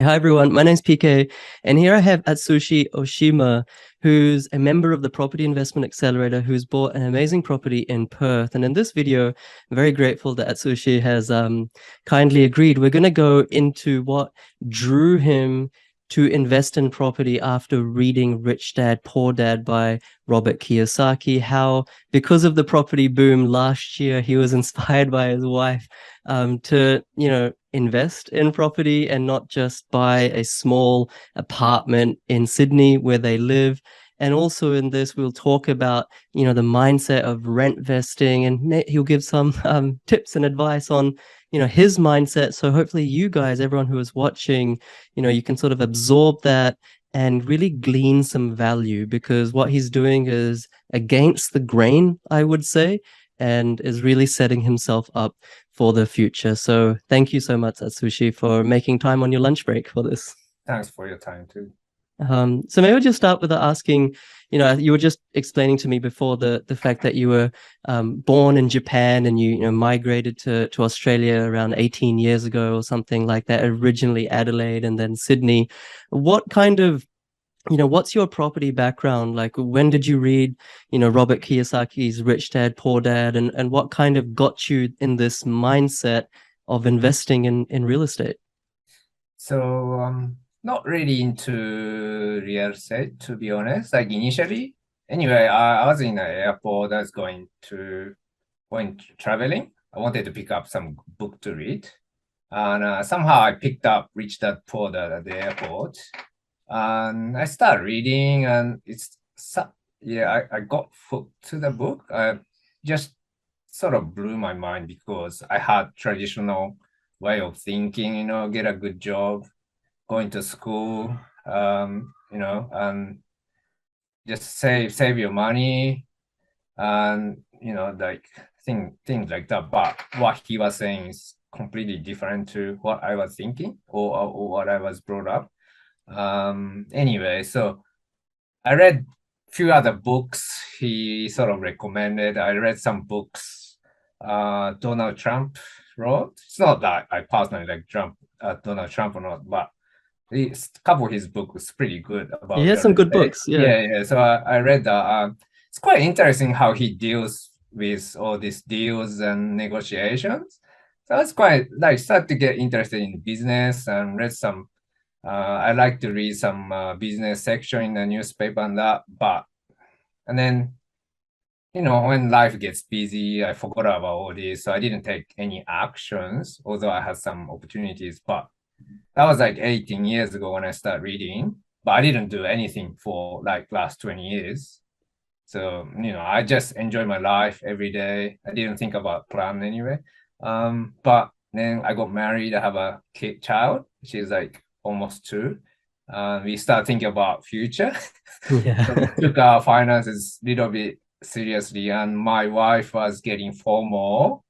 Hi everyone, my name's PK, and here I have Atsushi Oshima, who's a member of the Property Investment Accelerator who's bought an amazing property in Perth. And in this video, I'm very grateful that Atsushi has kindly agreed. We're going to go into what drew him to invest in property after reading Rich Dad, Poor Dad by Robert Kiyosaki, how because of the property boom last year, he was inspired by his wife to, invest in property and not just buy a small apartment in Sydney where they live. And also in this, we'll talk about, the mindset of rent vesting, and he'll give some tips and advice on, his mindset. So hopefully you guys, everyone who is watching, you can sort of absorb that and really glean some value, because what he's doing is against the grain, I would say, and is really setting himself up for the future. So thank you so much, Atsushi, for making time on your lunch break for this. Thanks for your time too. So maybe I'll just start with asking, you were just explaining to me before the fact that you were born in Japan and you migrated to Australia around 18 years ago or something like that, originally Adelaide and then Sydney. What kind of what's your property background? Like, when did you read, Robert Kiyosaki's Rich Dad, Poor Dad, and what kind of got you in this mindset of investing in real estate? So not really into real estate, to be honest. Like initially, anyway, I was in the airport. I was going traveling. I wanted to pick up some book to read, and somehow I picked up Rich Dad Poor Dad at the airport, and I started reading, and yeah, I got hooked to the book. I just sort of blew my mind because I had traditional way of thinking, get a good job, going to school, and just save your money, and like things like that. But what he was saying is completely different to what I was thinking, or what I was brought up. Anyway, so I read few other books he sort of recommended. I read some books Donald Trump wrote. It's not that I personally like Donald Trump or not, but a couple of his books was pretty good He about has real some good estate. books, yeah. Yeah. So I read that. It's quite interesting how he deals with all these deals and negotiations. So it's quite like start to get interested in business and read some I like to read some business section in the newspaper and that, but and then when life gets busy, I forgot about all this, so I didn't take any actions, although I had some opportunities. But that was like 18 years ago when I started reading, but I didn't do anything for like last 20 years. So I just enjoy my life every day. I didn't think about plan anyway. But then I got married. I have a child. She's like almost 2. We start thinking about future. So we Yeah. took our finances a little bit seriously, and my wife was getting FOMO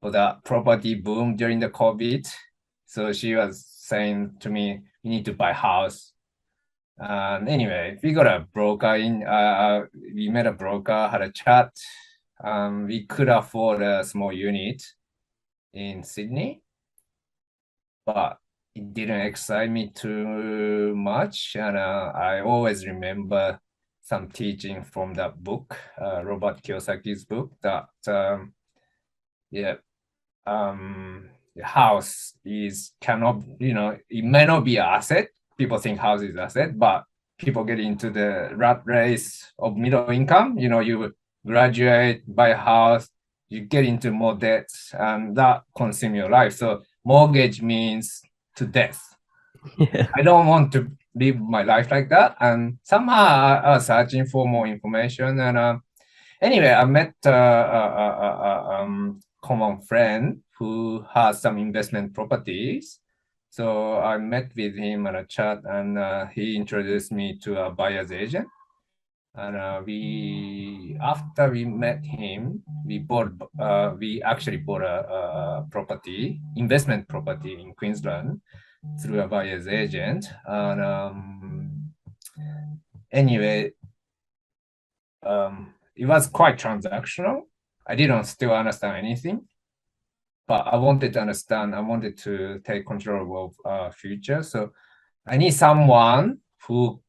for the property boom during the COVID. So she was saying to me, "You need to buy house." Anyway, we got a broker in. We met a broker, had a chat. We could afford a small unit in Sydney, but it didn't excite me too much. And I always remember some teaching from that book, Robert Kiyosaki's book, that yeah, the house cannot, it may not be an asset. People think house is asset, but people get into the rat race of middle income. You graduate, buy a house, you get into more debts, and that consume your life. So mortgage means to death. Yeah. I don't want to live my life like that. And somehow I was searching for more information. And anyway, I met a common friend who has some investment properties. So I met with him at a chat, and he introduced me to a buyer's agent. And after we met him, we actually bought a property, investment property in Queensland through a buyer's agent. And anyway, it was quite transactional. I didn't still understand anything, but I wanted to understand. I wanted to take control of future. So I need someone who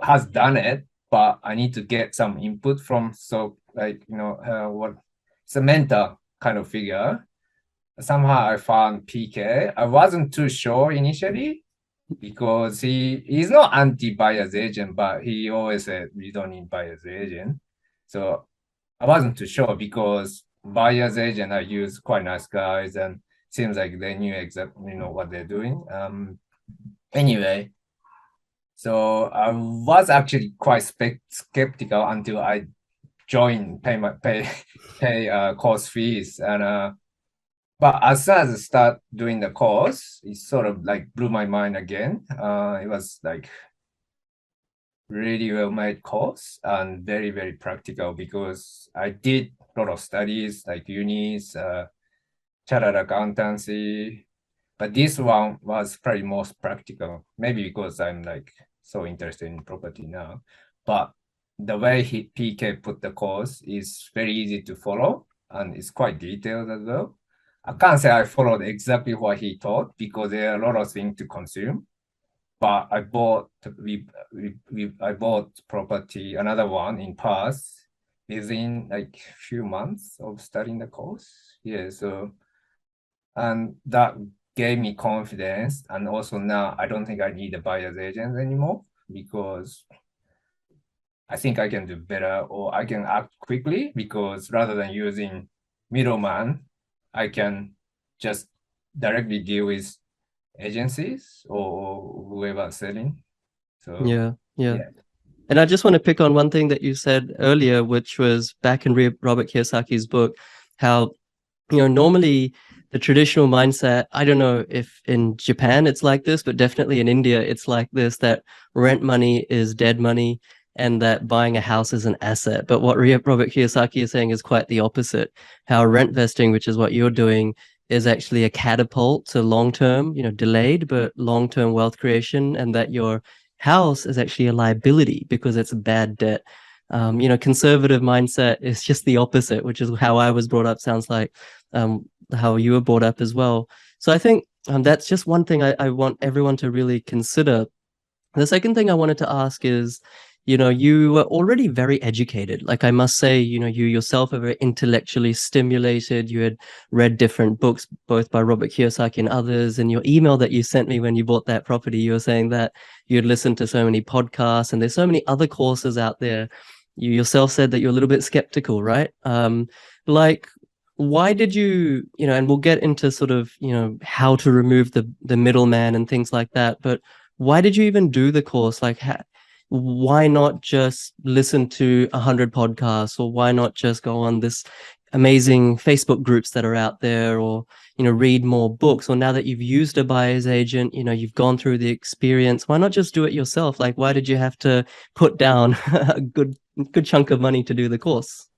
has done it, but I need to get some input from, so like, what, it's a mentor kind of figure. Somehow I found PK. I wasn't too sure initially because he's not anti-buyer's agent, but he always said we don't need buyer's agent. So I wasn't too sure because buyer's agent I use quite nice guys and seems like they knew exactly what they're doing. Anyway, so I was actually quite skeptical until I joined, pay course fees, and but as soon as I start doing the course, it sort of like blew my mind again. It was like really well made course and very, very practical because I did a lot of studies like unis, chartered accountancy, but this one was probably most practical, maybe because I'm like so interested in property now. But the way PK put the course is very easy to follow and it's quite detailed as well. I can't say I followed exactly what he taught because there are a lot of things to consume. But I bought I bought property, another one in Perth within like few months of studying the course. Yeah, so and that gave me confidence. And also now I don't think I need a buyer's agent anymore because I think I can do better or I can act quickly because rather than using middleman, I can just directly deal with agencies or whoever selling. So Yeah, yeah. yeah. And I just want to pick on one thing that you said earlier, which was back in Robert Kiyosaki's book, how, normally the traditional mindset, I don't know if in Japan it's like this, but definitely in India it's like this, that rent money is dead money and that buying a house is an asset. But what Robert Kiyosaki is saying is quite the opposite, how rent vesting, which is what you're doing, is actually a catapult to long-term, delayed, but long-term wealth creation, and that your house is actually a liability because it's a bad debt. Conservative mindset is just the opposite, which is how I was brought up. Sounds like how you were brought up as well. So I think that's just one thing I want everyone to really consider. The second thing I wanted to ask is, you were already very educated. Like I must say, you yourself are very intellectually stimulated. You had read different books, both by Robert Kiyosaki and others. And your email that you sent me when you bought that property, you were saying that you'd listened to so many podcasts and there's so many other courses out there. You yourself said that you're a little bit skeptical, right? Like, why did you, and we'll get into sort of, how to remove the middleman and things like that. But why did you even do the course? Like, why not just listen to 100 podcasts, or why not just go on this amazing Facebook groups that are out there, or, read more books? Or now that you've used a buyer's agent, you've gone through the experience, why not just do it yourself? Like, why did you have to put down a good chunk of money to do the course?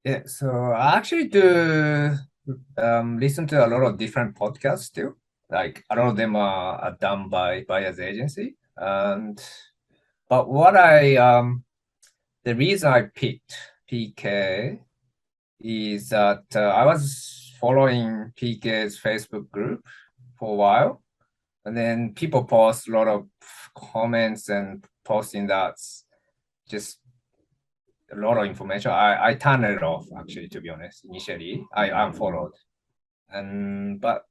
Yeah, so I actually do listen to a lot of different podcasts too. Like a lot of them are done by buyer's agency. And but the reason I picked PK is that I was following PK's Facebook group for a while, and then people post a lot of comments and posting that's just a lot of information. I turned it off actually, to be honest. Initially, I unfollowed, and but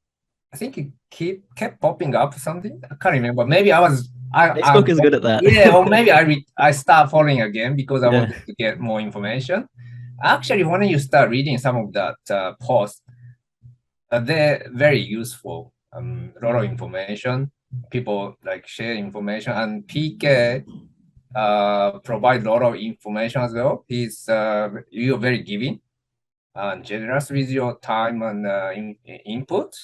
I think it kept popping up something. I can't remember. Maybe Facebook is good at that. yeah, or maybe I start following again because I Yeah. wanted to get more information. Actually, when you start reading some of that post, they're very useful. A lot of information. People like share information, and PK provide a lot of information as well. You're very giving and generous with your time and input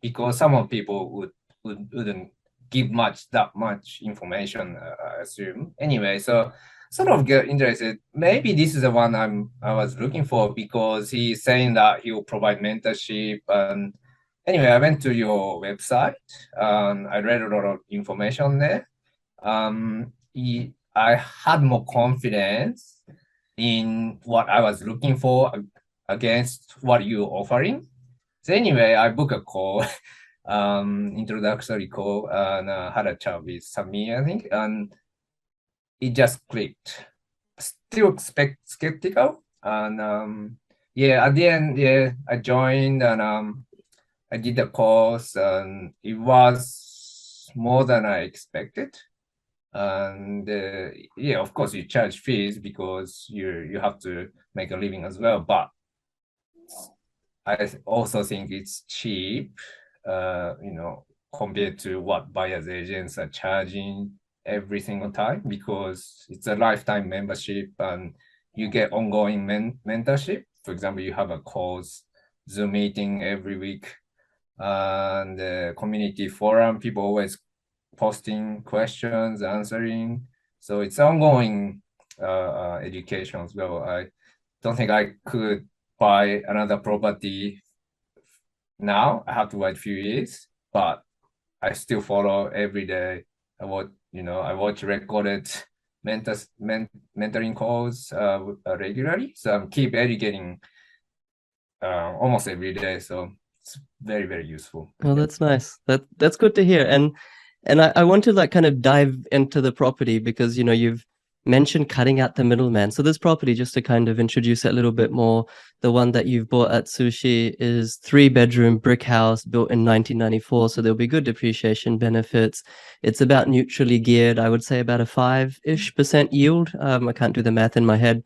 because some of people wouldn't give that much information, I assume. Anyway, so sort of get interested. Maybe this is the one I was looking for because he's saying that he will provide mentorship. And anyway, I went to your website and I read a lot of information there. I had more confidence in what I was looking for against what you're offering. So anyway, I booked a call introductory call and had a chat with Samir, I think, and it just clicked. Still skeptical, and yeah, at the end, yeah, I joined and I did the course, and it was more than I expected. And yeah, of course, you charge fees because you have to make a living as well. But I also think it's cheap, compared to what buyer's agents are charging every single time, because it's a lifetime membership and you get ongoing mentorship. For example, you have a course, Zoom meeting every week, and the community forum, people always posting questions, answering. So it's ongoing education as well. I don't think I could buy another property now. I have to wait a few years, but I still follow every day. I watch recorded mentoring calls regularly. So I'm keep educating almost every day. So it's very, very useful. Oh, that's nice. That's good to hear. And I want to like kind of dive into the property because you've mentioned cutting out the middleman. So this property, just to kind of introduce it a little bit more, the one that you've bought at Sushi is 3-bedroom brick house built in 1994. So there'll be good depreciation benefits. It's about neutrally geared. I would say about a 5-ish% yield. I can't do the math in my head.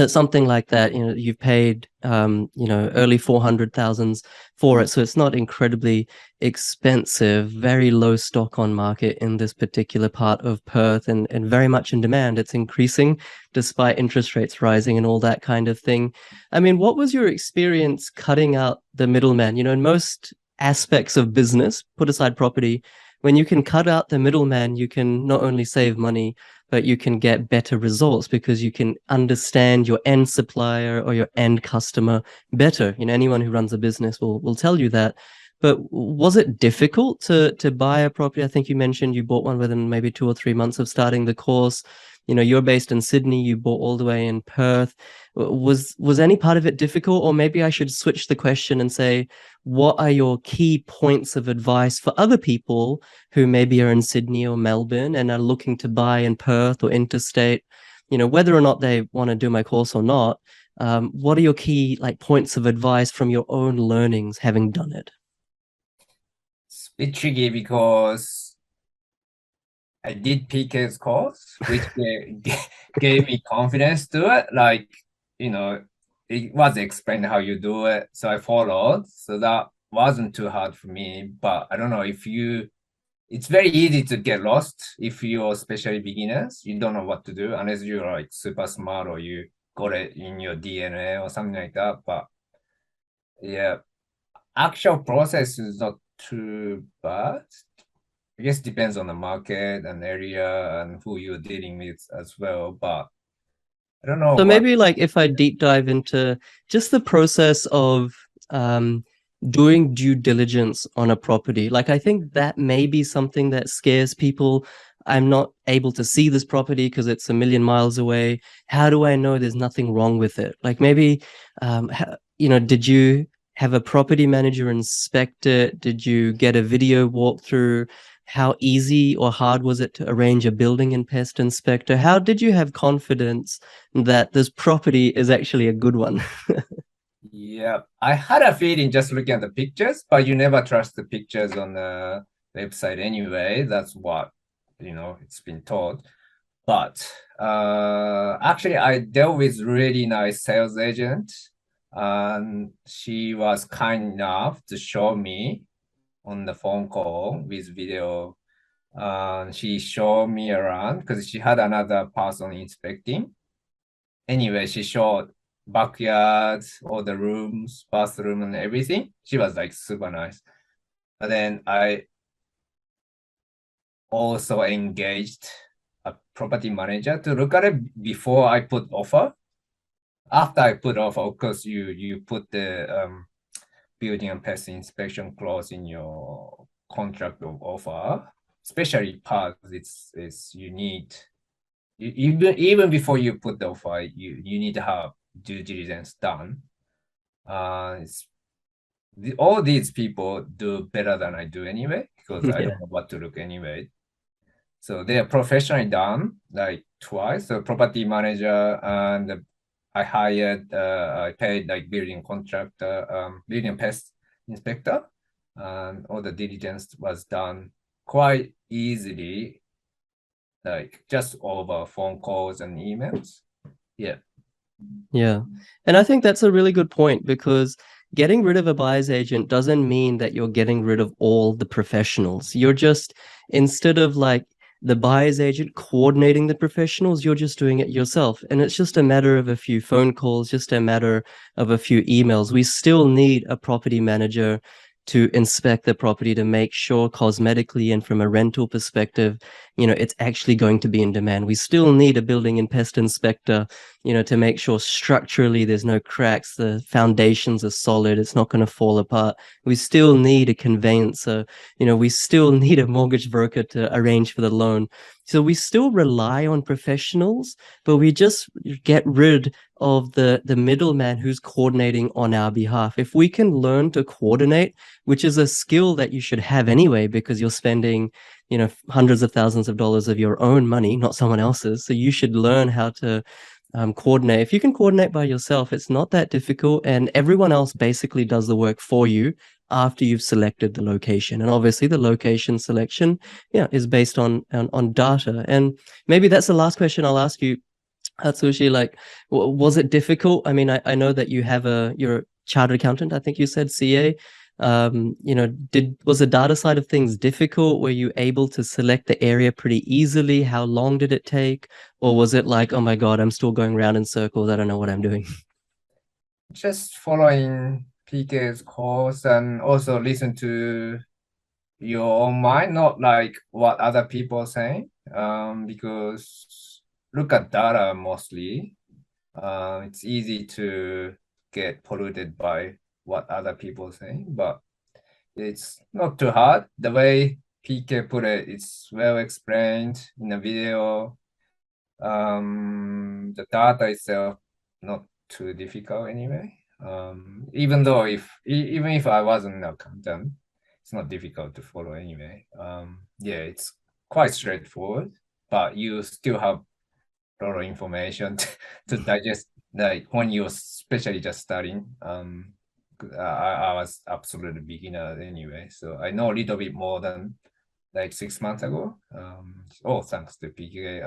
Something like that, you've paid, early 400,000s for it. So it's not incredibly expensive, very low stock on market in this particular part of Perth, and very much in demand. It's increasing despite interest rates rising and all that kind of thing. I mean, what was your experience cutting out the middleman? In most aspects of business, put aside property, when you can cut out the middleman, you can not only save money, but you can get better results because you can understand your end supplier or your end customer better. Anyone who runs a business will tell you that. But was it difficult to buy a property? I think you mentioned you bought one within maybe 2 or 3 months of starting the course. You're based in Sydney, you bought all the way in Perth. Was any part of it difficult? Or maybe I should switch the question and say, what are your key points of advice for other people who maybe are in Sydney or Melbourne and are looking to buy in Perth or interstate, whether or not they want to do my course or not? What are your key points of advice from your own learnings having done it? It's a bit tricky because I did PK's course, which gave me confidence to it. It was explained how you do it. So I followed. So that wasn't too hard for me. But I don't know it's very easy to get lost if you're especially beginners. You don't know what to do unless you're super smart or you got it in your DNA or something like that. But yeah, actual process is not too bad. I guess depends on the market and area and who you're dealing with as well. But I don't know So what. maybe if I deep dive into just the process of doing due diligence on a property, I think that may be something that scares people. I'm not able to see this property because it's a million miles away. How do I know there's nothing wrong with it? Maybe, did you have a property manager inspect it? Did you get a video walkthrough? How easy or hard was it to arrange a building and pest inspector? How did you have confidence that this property is actually a good one? Yeah, I had a feeling just looking at the pictures, but you never trust the pictures on the website anyway. That's what, it's been taught. But actually, I dealt with really nice sales agent, and she was kind enough to show me on the phone call with video. She showed me around because she had another person inspecting. Anyway, she showed backyards, all the rooms, bathroom, and everything. She was super nice. And then I also engaged a property manager to look at it before I put offer. After I put offer, of course, you put the building and pest inspection clause in your contract of offer, especially parts. It's you need even before you put the offer, you need to have due diligence done. all these people do better than I do anyway, because I Yeah. don't know what to look anyway. So they are professionally done like twice. So property manager and I hired, I paid like building contractor, building pest inspector, and all the diligence was done quite easily, like just over phone calls and emails. Yeah. Yeah. And I think that's a really good point because getting rid of a buyer's agent doesn't mean that you're getting rid of all the professionals. You're just, instead of like the buyer's agent coordinating the professionals, you're just doing it yourself. And it's just a matter of a few phone calls, just a matter of a few emails. We still need a property manager to inspect the property to make sure cosmetically and from a rental perspective, it's actually going to be in demand. We still need a building and pest inspector, to make sure structurally there's no cracks, the foundations are solid, it's not going to fall apart. We still need a conveyancer, we still need a mortgage broker to arrange for the loan. So we still rely on professionals, but we just get rid of the middleman who's coordinating on our behalf. If we can learn to coordinate, which is a skill that you should have anyway, because you're spending, hundreds of thousands of dollars of your own money, not someone else's. So you should learn how to coordinate. If you can coordinate by yourself, it's not that difficult, and everyone else basically does the work for you after you've selected the location. And obviously, the location selection, is based on data. And maybe that's the last question I'll ask you, Atsushi. Like, was it difficult? I mean, I know that you're a chartered accountant. I think you said CA. Was the data side of things difficult? Were you able to select the area pretty easily? How long did it take? Or was it like, oh my God, I'm still going around in circles. I don't know what I'm doing. Just following PK's course and also listen to your own mind, not like what other people are saying. Because look at data mostly. It's easy to get polluted by what other people are saying, but it's not too hard. The way PK put it, it's well explained in the video. The data itself not too difficult anyway. Even though even if I wasn't an accountant, it's not difficult to follow anyway. Yeah, it's quite straightforward, but you still have a lot of information to digest. Like when you're especially just starting, I was absolutely beginner anyway, so I know a little bit more than like 6 months ago. All thanks to PK.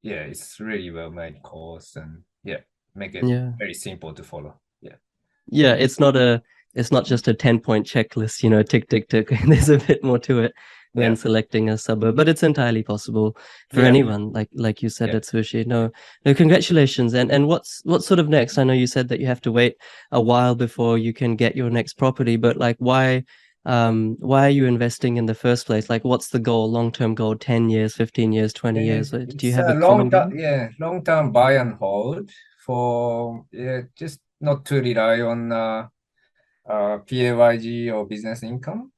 Yeah, it's really well made course and yeah, make it Yeah. very simple to follow. Yeah. Yeah, it's not just a 10-point checklist, tick, tick, tick. There's a bit more to it when Yeah. selecting a suburb, but it's entirely possible for Yeah. anyone, like you said, Yeah. Atsushi. No, no, congratulations. And what's sort of next? I know you said that you have to wait a while before you can get your next property, but like why are you investing in the first place? Like what's the goal, long-term goal, 10 years, 15 years, 20 Yeah, years? Do you it's have a a common goal? long term buy and hold for just not to rely on PAYG or business income.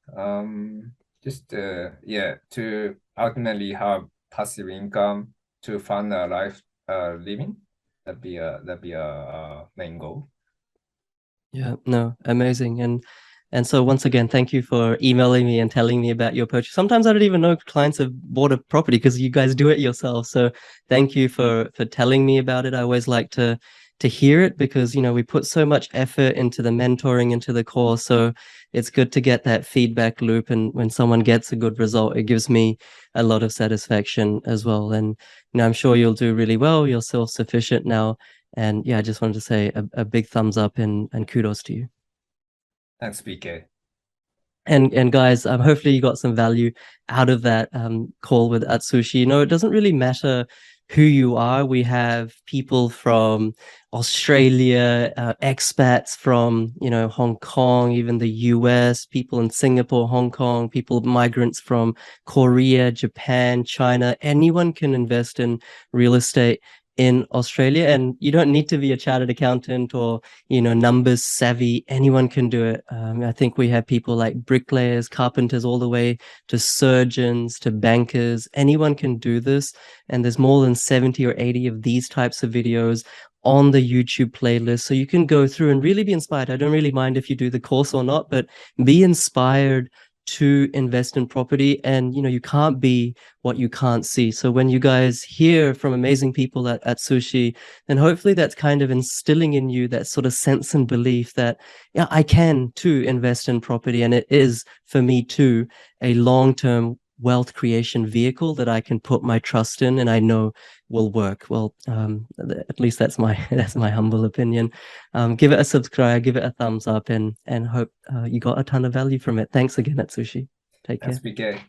Just to ultimately have passive income to fund a life living. That'd be a main goal. Yeah, no, amazing. And so once again, thank you for emailing me and telling me about your purchase. Sometimes I don't even know clients have bought a property because you guys do it yourself. So thank you for telling me about it. I always like to hear it because we put so much effort into the mentoring, into the course. So it's good to get that feedback loop. And when someone gets a good result, it gives me a lot of satisfaction as well. And I'm sure you'll do really well. You're self-sufficient now. And yeah, I just wanted to say a big thumbs up and kudos to you. Thanks, PK. And guys, hopefully you got some value out of that call with Atsushi. It doesn't really matter who you are. We have people from Australia, expats from Hong Kong, even the US, people in Singapore, Hong Kong, people migrants from Korea, Japan, China. Anyone can invest in real estate in Australia, and you don't need to be a chartered accountant or numbers savvy. Anyone can do it. I think we have people like bricklayers, carpenters, all the way to surgeons, to bankers. Anyone can do this. And there's more than 70 or 80 of these types of videos on the YouTube playlist. So you can go through and really be inspired. I don't really mind if you do the course or not, but be inspired to invest in property. And, you can't be what you can't see. So when you guys hear from amazing people at Atsushi, then hopefully that's kind of instilling in you that sort of sense and belief that, yeah, I can too invest in property. And it is, for me too, a long-term wealth creation vehicle that I can put my trust in and I know will work. Well, at least that's my humble opinion. Give it a subscribe, give it a thumbs up, and hope you got a ton of value from it. Thanks again, Atsushi. Take care. SPK.